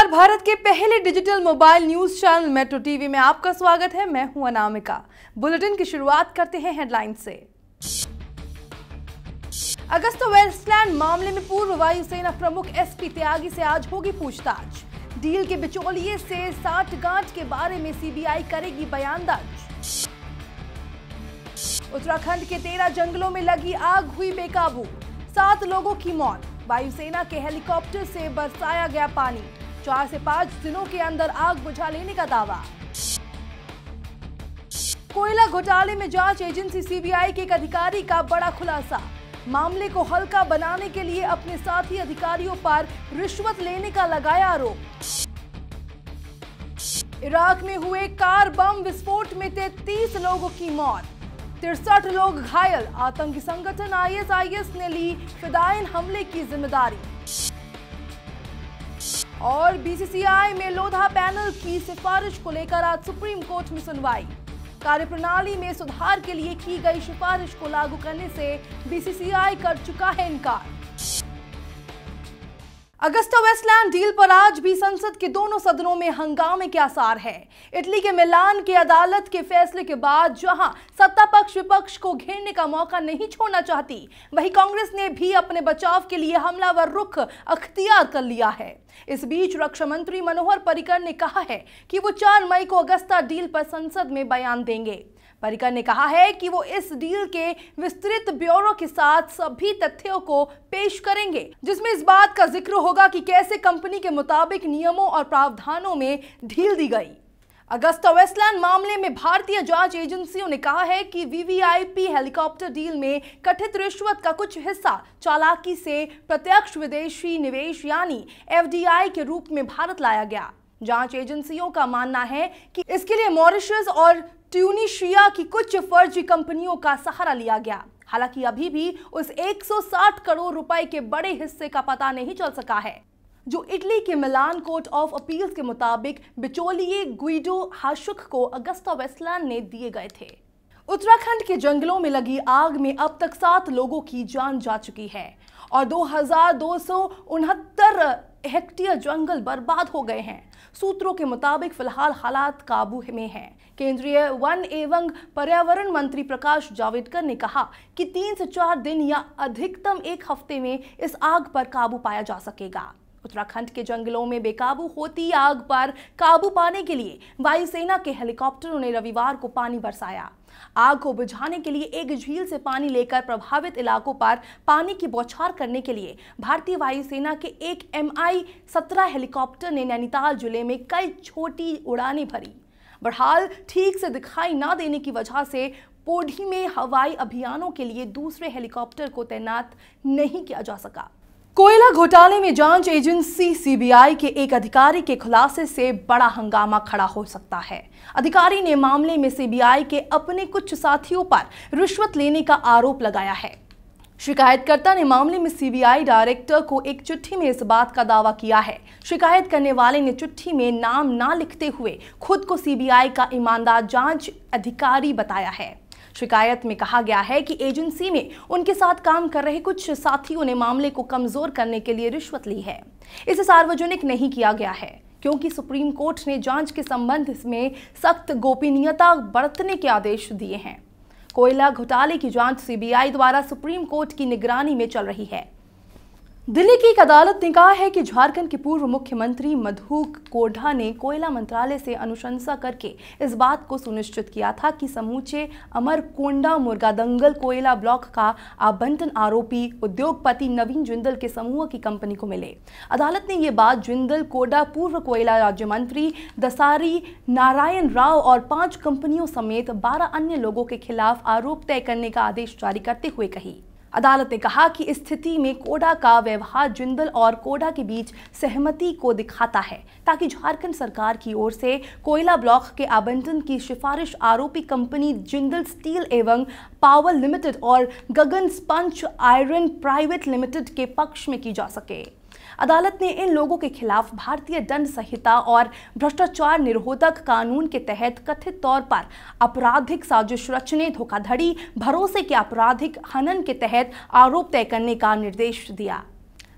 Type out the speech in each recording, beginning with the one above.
नमस्कार, भारत के पहले digital mobile news channel metro TV में आपका स्वागत है। मैं हूं अनामिका। बुलेटिन की शुरुआत करते हैं हेडलाइन से। अगस्ता वेस्टलैंड मामले में पूर्व वायुसेना प्रमुख एसपी त्यागी से आज होगी पूछताछ। डील के बिचौलिए से साठगांठ के बारे में सीबीआई करेगी बयान दर्ज। उत्तराखंड के 13 जंगलों में लगी आग हुई बेकाबू, 7 लोगों की मौत। वायुसेना के हेलीकॉप्टर से बरसाया गया पानी। 4 से 5 दिनों के अंदर आग बुझा लेने का दावा। कोयला घोटाले में जांच एजेंसी सीबीआई के एक अधिकारी का बड़ा खुलासा। मामले को हल्का बनाने के लिए अपने साथी अधिकारियों पर रिश्वत लेने का लगाया आरोप। इराक में हुए कार बम विस्फोट में 33 लोगों की मौत, 63 लोग घायल। आतंकी संगठन आईएसआईएस ने ली फिदायन हमले की जिम्मेदारी। और बीसीसीआई में लोधा पैनल की सिफारिश को लेकर आज सुप्रीम कोर्ट में सुनवाई। कार्यप्रणाली में सुधार के लिए की गई सिफारिश को लागू करने से बीसीसीआई कर चुका है इनकार। अगस्ता वेस्टलैंड डील पर आज भी संसद के दोनों सदनों में हंगामे के आसार है। इटली के मिलान की अदालत के फैसले के बाद जहां सत्ता पक्ष विपक्ष को घेरने का मौका नहीं छोड़ना चाहती, वहीं कांग्रेस ने भी अपने बचाव के लिए हमलावर रुख अख्तियार कर लिया है। इस बीच रक्षा मंत्री मनोहर पर्रिकर ने कहा है कि वो 4 मई को अगस्ता डील पर संसद में बयान देंगे। पर्रिकर ने कहा है कि वो इस डील के विस्तृत ब्यौरे के साथ सभी तथ्यों को पेश करेंगे, जिसमें इस बात का जिक्र होगा कि कैसे कंपनी के मुताबिक नियमों और प्रावधानों में ढील दी गई। अगस्ता वेस्टलैंड मामले में भारतीय जांच एजेंसियों ने कहा है कि वीवीआईपी हेलीकॉप्टर डील में कथित रिश्वत का कुछ हिस्सा चालाकी से प्रत्यक्ष विदेशी निवेश यानी एफडीआई के रूप में भारत लाया गया। जांच एजेंसियों का मानना है कि इसके लिए मॉरिशस और ट्यूनीशिया की कुछ फर्जी कंपनियों का सहारा लिया गया। हालांकि अभी भी उस 160 करोड़ रुपए के बड़े हिस्से का पता नहीं चल सका है, जो इटली के मिलान कोर्ट ऑफ अपील्स के मुताबिक बिचौलिए गुइडो हाशुक को अगस्ता वेस्टलैंड ने दिए गए थे। उत्तराखंड के जंगलों में लगी आग में अब तक 7 लोगों की जान जा चुकी है और 2269 हेक्टेयर जंगल बर्बाद हो गए हैं। सूत्रों के मुताबिक फिलहाल हालात काबू में हैं। केंद्रीय वन एवं पर्यावरण मंत्री प्रकाश जावड़ेकर ने कहा कि 3 से 4 दिन या अधिकतम 1 हफ्ते में इस आग पर काबू पाया जा सकेगा। उत्तराखंड के जंगलों में बेकाबू होती आग पर काबू पाने के लिए वायुसेना के हेलीकॉप्टरों ने रविवार को पानी बरसाया। आग को बुझाने के लिए एक झील से पानी लेकर प्रभावित इलाकों पर पानी की बौछार करने के लिए भारतीय वायुसेना के एक MI-17 हेलीकॉप्टर ने नैनीताल जिले में कई छोटी उड़ानें भरी। बहरहाल ठीक से दिखाई ना देने की वजह से पोढ़ी में हवाई अभियानों के लिए दूसरे हेलीकॉप्टर को तैनात नहीं किया जा सका। कोयला घोटाले में जांच एजेंसी सीबीआई के एक अधिकारी के खुलासे से बड़ा हंगामा खड़ा हो सकता है। अधिकारी ने मामले में सीबीआई के अपने कुछ साथियों पर रिश्वत लेने का आरोप लगाया है। शिकायतकर्ता ने मामले में सीबीआई डायरेक्टर को एक चिट्ठी में इस बात का दावा किया है। शिकायत करने वाले ने चिट्ठी में नाम ना लिखते हुए खुद को सीबीआई का ईमानदार जांच अधिकारी बताया है। शिकायत में कहा गया है कि एजेंसी में उनके साथ काम कर रहे कुछ साथियों ने मामले को कमजोर करने के लिए रिश्वत ली है। इसे सार्वजनिक नहीं किया गया है क्योंकि सुप्रीम कोर्ट ने जांच के संबंध में सख्त गोपनीयता बरतने के आदेश दिए हैं। कोयला घोटाले की जांच सीबीआई द्वारा सुप्रीम कोर्ट की निगरानी में चल रही है। दिल्ली की एक अदालत ने कहा है कि झारखंड के पूर्व मुख्यमंत्री मधु कोढ़ा ने कोयला मंत्रालय से अनुशंसा करके इस बात को सुनिश्चित किया था कि समूचे अमरकोंडा मुर्गादंगल कोयला ब्लॉक का आवंटन आरोपी उद्योगपति नवीन जिंदल के समूह की कंपनी को मिले। अदालत ने ये बात जिंदल, कोढ़ा, पूर्व कोयला राज्य मंत्री दसारी नारायण राव और 5 कंपनियों समेत 12 अन्य लोगों के खिलाफ आरोप तय करने का आदेश जारी करते हुए कही। अदालत ने कहा कि इस स्थिति में कोढ़ा का व्यवहार जिंदल और कोढ़ा के बीच सहमति को दिखाता है ताकि झारखंड सरकार की ओर से कोयला ब्लॉक के आवंटन की सिफारिश आरोपी कंपनी जिंदल स्टील एवं पावर लिमिटेड और गगन स्पंज आयरन प्राइवेट लिमिटेड के पक्ष में की जा सके। अदालत ने इन लोगों के खिलाफ भारतीय दंड संहिता और भ्रष्टाचार निरोधक कानून के तहत कथित तौर पर आपराधिक साजिश रचने, धोखाधड़ी, भरोसे के आपराधिक हनन के तहत आरोप तय करने का निर्देश दिया।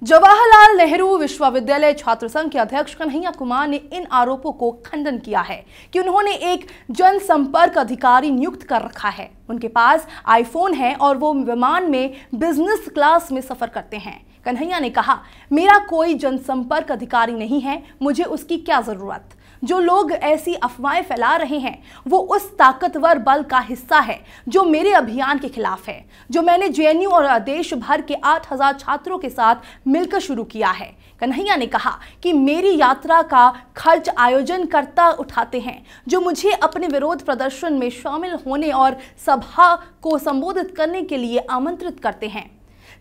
जवाहरलाल नेहरू विश्वविद्यालय छात्र संघ के अध्यक्ष कन्हैया कुमार ने इन आरोपों को खंडन किया है कि उन्होंने एक जनसंपर्क अधिकारी नियुक्त कर रखा है। उनके पास आईफोन है और वो विमान में बिजनेस क्लास में सफर करते हैं। कन्हैया ने कहा, मेरा कोई जनसंपर्क अधिकारी नहीं है, मुझे उसकी क्या जरूरत। जो लोग ऐसी अफवाहें फैला रहे हैं वो उस ताकतवर बल का हिस्सा है जो मेरे अभियान के खिलाफ है, जो मैंने जेएनयू और देश भर के 8000 छात्रों के साथ मिलकर शुरू किया है। कन्हैया ने कहा कि मेरी यात्रा का खर्च आयोजनकर्ता उठाते हैं, जो मुझे अपने विरोध प्रदर्शन में शामिल होने और सभा को संबोधित करने के लिए आमंत्रित करते हैं।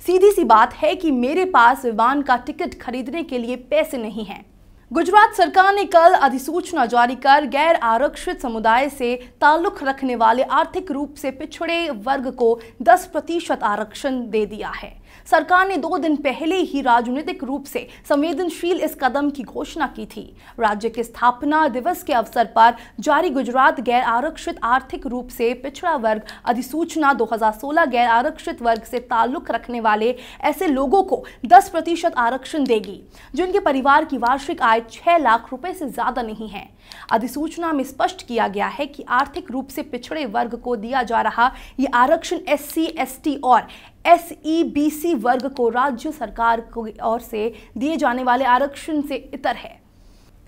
सीधी सी बात है कि मेरे पास विमान का टिकट खरीदने के लिए पैसे नहीं हैं। गुजरात सरकार ने कल अधिसूचना जारी कर गैर आरक्षित समुदाय से ताल्लुक रखने वाले आर्थिक रूप से पिछड़े वर्ग को 10% आरक्षण दे दिया है। सरकार ने 2 दिन पहले ही राजनीतिक रूप से संवेदनशील इस कदम की घोषणा की थी। राज्य के स्थापना दिवस के अवसर पर जारी गुजरात गैर आरक्षित आर्थिक रूप से पिछड़ा वर्ग अधिसूचना 2016 गैर आरक्षित वर्ग से ताल्लुक रखने वाले ऐसे लोगों को 10% आरक्षण देगी जिनके परिवार की वार्षिक आय 6 लाख रुपए से ज्यादा नहीं है। अधिसूचना में स्पष्ट किया गया है कि आर्थिक रूप से पिछड़े वर्ग को दिया जा रहा यह आरक्षण SC, ST और SEBC वर्ग को राज्य सरकार की ओर से दिए जाने वाले आरक्षण से इतर है।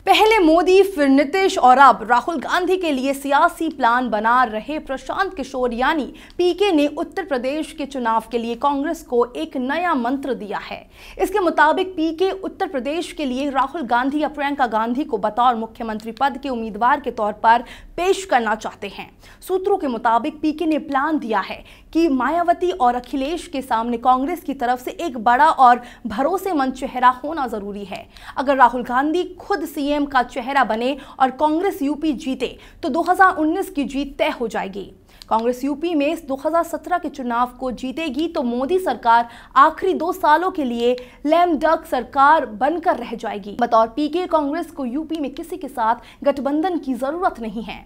पहले मोदी, फिर नीतीश और अब राहुल गांधी के लिए सियासी प्लान बना रहे प्रशांत किशोर यानी पीके ने उत्तर प्रदेश के चुनाव के लिए कांग्रेस को एक नया मंत्र दिया है। इसके मुताबिक पीके उत्तर प्रदेश के लिए राहुल गांधी या प्रियंका गांधी को बतौर मुख्यमंत्री पद के उम्मीदवार के तौर पर पेश करना चाहते हैं। सूत्रों के मुताबिक पीके ने प्लान दिया है कि मायावती और अखिलेश के सामने कांग्रेस की तरफ से एक बड़ा और भरोसेमंद चेहरा होना जरूरी है। अगर राहुल गांधी खुद सीएम का चेहरा बने और कांग्रेस यूपी जीते तो 2019 की जीत तय हो जाएगी। कांग्रेस यूपी में 2017 के चुनाव को जीतेगी तो मोदी सरकार आखिरी 2 सालों के लिए लैम डक सरकार बनकर रह जाएगी। बतौर पीके कांग्रेस को यूपी में किसी के साथ गठबंधन की जरूरत नहीं है।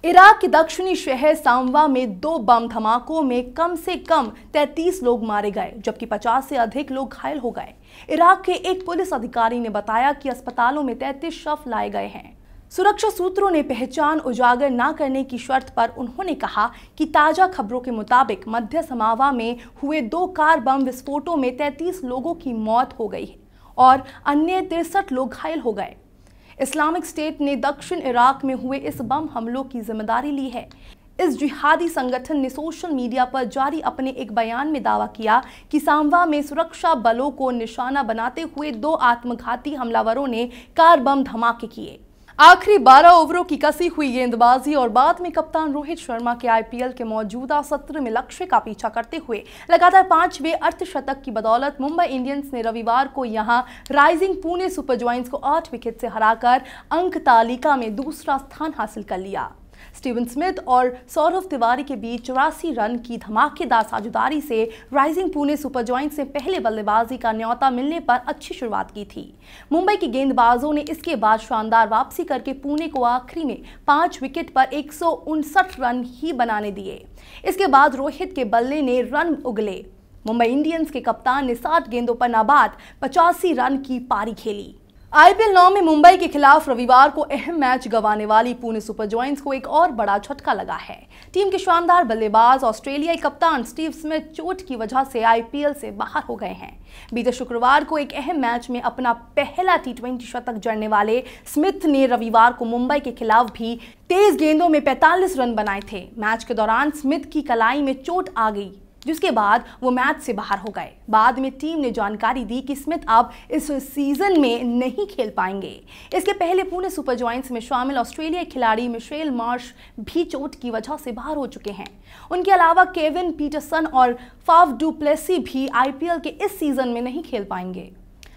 इराक के दक्षिणी शहर सांवा में 2 बम धमाकों में कम से कम 33 लोग मारे गए जबकि 50 से अधिक लोग घायल हो गए। इराक के एक पुलिस अधिकारी ने बताया कि अस्पतालों में 33 शव लाए गए हैं। सुरक्षा सूत्रों ने पहचान उजागर न करने की शर्त पर उन्होंने कहा कि ताजा खबरों के मुताबिक मध्य समावा में हुए 2 कार बम विस्फोटों में 33 लोगों की मौत हो गई है और अन्य 63 लोग घायल हो गए। इस्लामिक स्टेट ने दक्षिण इराक में हुए इस बम हमलों की जिम्मेदारी ली है। इस जिहादी संगठन ने सोशल मीडिया पर जारी अपने एक बयान में दावा किया कि सांवा में सुरक्षा बलों को निशाना बनाते हुए 2 आत्मघाती हमलावरों ने कार बम धमाके किए। आखिरी 12 ओवरों की कसी हुई गेंदबाजी और बाद में कप्तान रोहित शर्मा के आईपीएल के मौजूदा सत्र में लक्ष्य का पीछा करते हुए लगातार 5वें अर्धशतक की बदौलत मुंबई इंडियंस ने रविवार को यहां राइजिंग पुणे सुपर जॉयंट्स को 8 विकेट से हराकर अंक तालिका में दूसरा स्थान हासिल कर लिया। स्टीवन स्मिथ और सौरव तिवारी के बीच 84 रन की धमाकेदार साझेदारी से राइजिंग पुणे सुपर जॉयंट्स ने पहले बल्लेबाजी का न्योता मिलने पर अच्छी शुरुआत की थी। मुंबई के गेंदबाजों ने इसके बाद शानदार वापसी करके पुणे को आखिरी में 5 विकेट पर 159 रन ही बनाने दिए। इसके बाद रोहित के बल्ले ने रन उगले। मुंबई इंडियंस के कप्तान ने 60 गेंदों पर नाबाद 85 रन की पारी खेली। आईपीएल 9 में मुंबई के खिलाफ रविवार को अहम मैच गंवाने वाली पुणे सुपर जॉयंट्स को एक और बड़ा झटका लगा है। टीम के शानदार बल्लेबाज ऑस्ट्रेलियाई कप्तान स्टीव स्मिथ चोट की वजह से आईपीएल से बाहर हो गए हैं। बीते शुक्रवार को एक अहम मैच में अपना पहला T20 शतक जड़ने वाले स्मिथ ने रविवार को मुंबई के खिलाफ भी 23 गेंदों में 45 रन बनाए थे। मैच के दौरान स्मिथ की कलाई में चोट आ गई जिसके बाद वो मैच से बाहर हो गए। बाद में टीम ने जानकारी दी कि स्मिथ अब इस सीजन में नहीं खेल पाएंगे। इसके पहले पुणे सुपर जॉयंट्स में शामिल ऑस्ट्रेलियाई खिलाड़ी मिशेल मार्श भी चोट की वजह से बाहर हो चुके हैं। उनके अलावा केविन पीटरसन और फाफ डू प्लेसी भी आईपीएल के इस सीजन में नहीं खेल पाएंगे।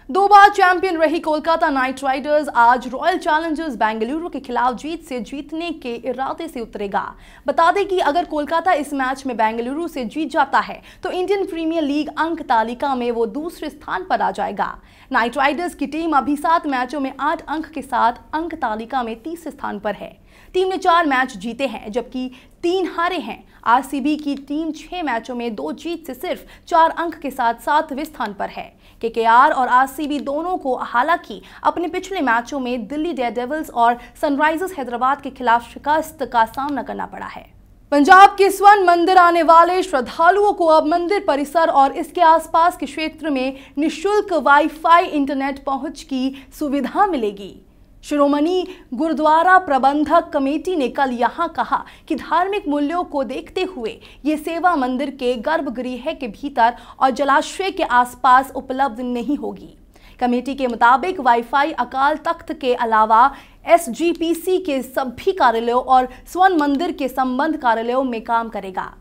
2 बार चैंपियन रही कोलकाता नाइट राइडर्स आज रॉयल चैलेंजर्स बेंगलुरु के खिलाफ जीतने के इरादे से उतरेगा। बता दें कि अगर कोलकाता इस मैच में बेंगलुरु से जीत जाता है तो इंडियन प्रीमियर लीग अंक तालिका में वो दूसरे स्थान पर आ जाएगा। नाइट राइडर्स की टीम अभी 7 मैचों में 8 अंक के साथ अंक तालिका में तीसरे स्थान पर है। टीम ने 4 मैच जीते हैं जबकि 3 हारे हैं। आरसीबी की टीम 6 मैचों में 2 जीत से सिर्फ 4 अंक के साथ 7वें स्थान पर है। केकेआर और आरसीबी दोनों को हालांकि अपने पिछले मैचों में दिल्ली डेयरडेविल्स और सनराइजर्स हैदराबाद के खिलाफ शिकस्त का सामना करना पड़ा है। पंजाब के स्वर्ण मंदिर आने वाले श्रद्धालुओं को अब मंदिर परिसर और इसके आसपास के क्षेत्र में निःशुल्क वाईफाई इंटरनेट पहुंच की सुविधा मिलेगी। शिरोमणि गुरुद्वारा प्रबंधक कमेटी ने कल यहां कहा कि धार्मिक मूल्यों को देखते हुए ये सेवा मंदिर के गर्भगृह के भीतर और जलाशय के आसपास उपलब्ध नहीं होगी। कमेटी के मुताबिक वाईफाई अकाल तख्त के अलावा एसजीपीसी के सभी कार्यालयों और स्वर्ण मंदिर के संबंध कार्यालयों में काम करेगा।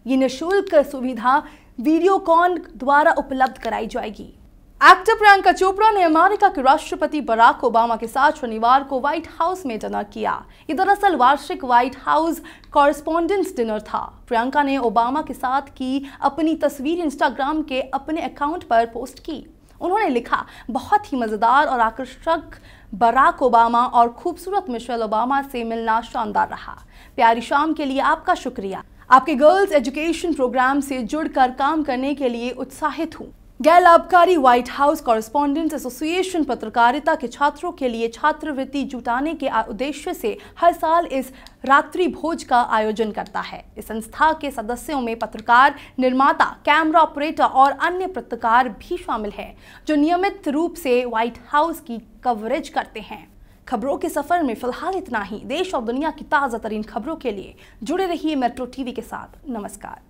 ये निःशुल्क सुविधा वीडियोकॉन द्वारा उपलब्ध कराई जाएगी। एक्टर प्रियंका चोपड़ा ने अमेरिका के राष्ट्रपति बराक ओबामा के साथ शनिवार को व्हाइट हाउस में डिनर किया। ये दरअसल वार्षिक व्हाइट हाउस कॉरेस्पॉन्डेंस डिनर था। प्रियंका ने ओबामा के साथ की अपनी तस्वीर इंस्टाग्राम के अपने अकाउंट पर पोस्ट की। उन्होंने लिखा, बहुत ही मजेदार और आकर्षक बराक ओबामा और खूबसूरत मिशेल ओबामा से मिलना शानदार रहा। प्यारी शाम के लिए आपका शुक्रिया। आपके गर्ल्स एजुकेशन प्रोग्राम से जुड़कर काम करने के लिए उत्साहित हूँ। गैर लाभकारी व्हाइट हाउस कॉरेस्पॉन्डेंट्स एसोसिएशन पत्रकारिता के छात्रों के लिए छात्रवृत्ति जुटाने के उद्देश्य से हर साल इस रात्रि भोज का आयोजन करता है। इस संस्था के सदस्यों में पत्रकार, निर्माता, कैमरा ऑपरेटर और अन्य पत्रकार भी शामिल हैं जो नियमित रूप से व्हाइट हाउस की कवरेज करते हैं। खबरों के सफर में फिलहाल इतना ही। देश और दुनिया की ताज़ा तरीन खबरों के लिए जुड़े रहिए मेट्रो टीवी के साथ। नमस्कार।